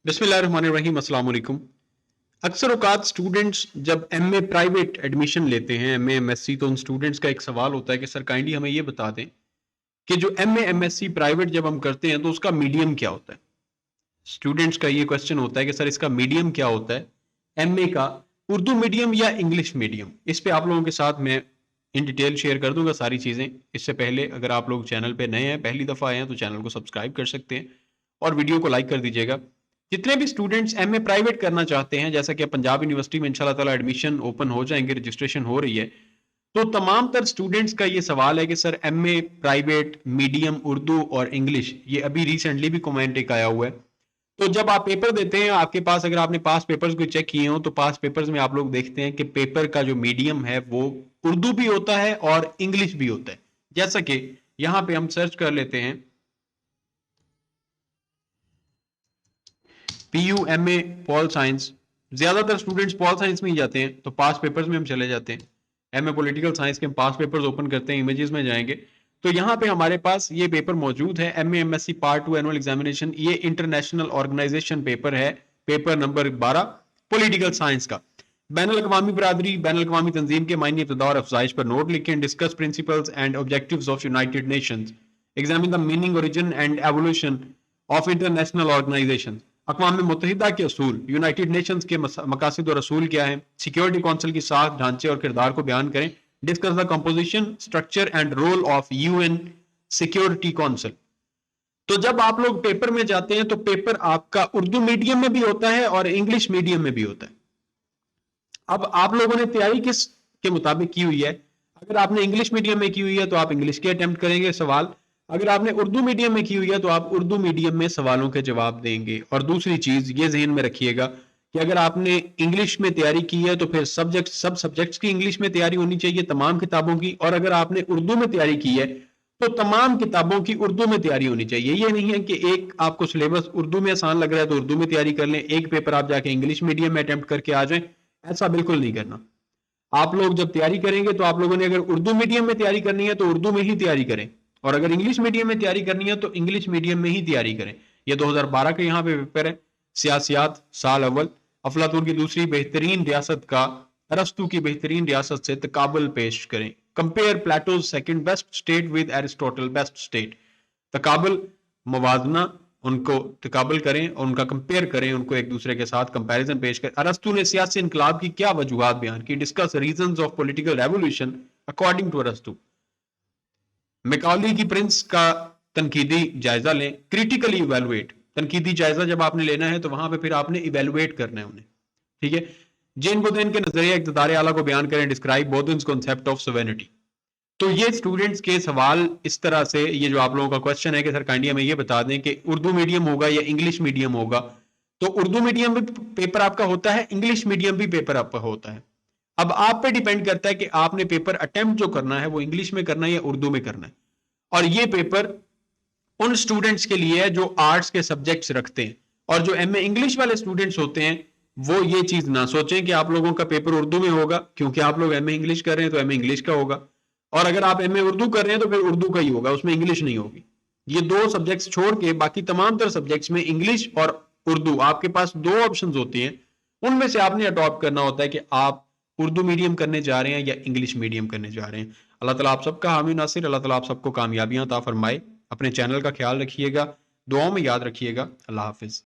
बिस्मिल्लाहिर्रहमानिर्रहीम, अस्सलाम वालेकुम। अक्सर औकात स्टूडेंट्स जब एमए प्राइवेट एडमिशन लेते हैं, एमए एमएससी, तो उन स्टूडेंट्स का एक सवाल होता है कि सर काइंडली हमें ये बता दें कि जो एमए एमएससी प्राइवेट जब हम करते हैं तो उसका मीडियम क्या होता है। स्टूडेंट्स का ये क्वेश्चन होता है कि सर इसका मीडियम क्या होता है एमए का, उर्दू मीडियम या इंग्लिश मीडियम। इस पे आप लोगों के साथ मैं इन डिटेल शेयर कर दूंगा सारी चीज़ें। इससे पहले अगर आप लोग चैनल पे नए हैं, पहली दफ़ा आए हैं, तो चैनल को सब्सक्राइब कर सकते हैं और वीडियो को लाइक कर दीजिएगा। जितने भी स्टूडेंट्स एमए प्राइवेट करना चाहते हैं, जैसा कि पंजाब यूनिवर्सिटी में इंशाल्लाह ताला एडमिशन ओपन हो जाएंगे, रजिस्ट्रेशन हो रही है, तो तमाम तर स्टूडेंट्स का ये सवाल है कि sir MA private medium Urdu और इंग्लिश, ये अभी रिसेंटली भी कमेंट एक आया हुआ है। तो जब आप पेपर देते हैं, आपके पास अगर आपने पास पेपर्स को चेक किए हो तो पास पेपर्स में आप लोग देखते हैं कि पेपर का जो मीडियम है वो उर्दू भी होता है और इंग्लिश भी होता है। जैसा कि यहां पे हम सर्च कर लेते हैं PUMA पॉल साइंस, ज्यादातर स्टूडेंट्स पॉल साइंस में ही जाते हैं, तो पास पेपर्स में हम चले जाते हैं। एमए पॉलिटिकल साइंस के हम पास पेपर्स ओपन करते हैं, इमेजेस में जाएंगे तो यहाँ पे हमारे पास ये पेपर मौजूद है, MA MSc part 2 annual examination. ये इंटरनेशनल ऑर्गेनाइजेशन पेपर है, पेपर नंबर 12 पॉलिटिकल साइंस का। बैनुल अक़वामी बरादरी, बैनुल अक़वामी तंजीम के मायने इब्तिदा और अफजाइश पर नोट लिखें। Discuss principles and objectives of United Nations, examine the meaning, origin and evolution of international organization. अक़वाम मुत्तहिदा के असूल, यूनाइटेड नेशंस के मकासद और असूल क्या है। सिक्योरिटी काउंसिल की साख, ढांचे और किरदार को बयान करें। Discuss the composition, structure and role of UN security council. तो जब आप लोग पेपर में जाते हैं तो पेपर आपका उर्दू मीडियम में भी होता है और इंग्लिश मीडियम में भी होता है। अब आप लोगों ने तैयारी किस के मुताबिक की हुई है? अगर आपने इंग्लिश मीडियम में की हुई है तो आप इंग्लिश के अटेम्प्ट करेंगे सवाल, अगर आपने उर्दू मीडियम में की हुई है तो आप उर्दू मीडियम में सवालों के जवाब देंगे। और दूसरी चीज ये ज़हन में रखिएगा कि अगर आपने इंग्लिश में तैयारी की है तो फिर सब सब्जेक्ट्स की इंग्लिश में तैयारी होनी चाहिए, तमाम किताबों की। और अगर आपने उर्दू में तैयारी की है तो तमाम किताबों की उर्दू में तैयारी होनी चाहिए। ये नहीं है कि एक आपको सिलेबस उर्दू में आसान लग रहा है तो उर्दू में तैयारी कर लें, एक पेपर आप जाके इंग्लिश मीडियम में अटेम्प्ट करके आ जाएं। ऐसा बिल्कुल नहीं करना। आप लोग जब तैयारी करेंगे तो आप लोगों ने अगर उर्दू मीडियम में तैयारी करनी है तो उर्दू में ही तैयारी करें, और अगर इंग्लिश मीडियम में तैयारी करनी है तो इंग्लिश मीडियम में ही तैयारी करें। ये 2012 के यहाँ पे पेपर है, सियासियात साल अव्वल, अफलातून की दूसरी बेहतरीन रियासत का अरस्तु की बेहतरीन रियासत से तकाबल पेश करें। Compare Plato's second best state with Aristotle best state. तकाबल, मवाजना, उनको तकाबल करें और उनका कंपेयर करें, उनको एक दूसरे के साथ कंपैरिजन पेश करें। अरस्तु ने सियासी इनकलाब की क्या वजूहात बयान की। Discuss reasons of political revolution according to अरस्तु। मैकॉली की प्रिंस का तनकीदी जायजा लें। क्रिटिकली इवेलुएट, तनकीदी जायजा जब आपने लेना है तो वहां पे फिर आपने इवेलुएट करना है उन्हें, ठीक है। जेन बोदेन के नजरिया इक़्तिदार आला को बयान करें। Describe Bodin's concept of sovereignty. तो ये स्टूडेंट्स के सवाल इस तरह से, ये जो आप लोगों का क्वेश्चन है कि सर काइंडली हमें ये बता दें कि उर्दू मीडियम होगा या इंग्लिश मीडियम होगा। तो उर्दू मीडियम भी पेपर आपका होता है, इंग्लिश मीडियम भी पेपर आपका होता है। अब आप पे डिपेंड करता है कि आपने पेपर अटेम्प्ट जो करना है वो इंग्लिश में करना है या उर्दू में करना है। और ये पेपर उन स्टूडेंट्स के लिए है जो आर्ट्स के सब्जेक्ट्स रखते हैं। और जो एमए इंग्लिश वाले स्टूडेंट्स होते हैं वो ये चीज ना सोचें कि आप लोगों का पेपर उर्दू में होगा, क्योंकि आप लोग एमए इंग्लिश कर रहे हैं तो एमए इंग्लिश का होगा। और अगर आप एमए उर्दू कर रहे हैं तो फिर उर्दू का ही होगा, उसमें इंग्लिश नहीं होगी। ये दो सब्जेक्ट्स छोड़ के बाकी तमाम तर सब्जेक्ट्स में इंग्लिश और उर्दू, आपके पास दो ऑप्शंस होती हैं, उनमें से आपने अडॉप्ट करना होता है कि आप उर्दू मीडियम करने जा रहे हैं या इंग्लिश मीडियम करने जा रहे हैं। अल्लाह ताला आप सबका हामी नासिर, अल्लाह ताला आप सबको कामयाबियां अता फरमाए। अपने चैनल का ख्याल रखिएगा, दुआओं में याद रखिएगा। अल्लाह हाफिज।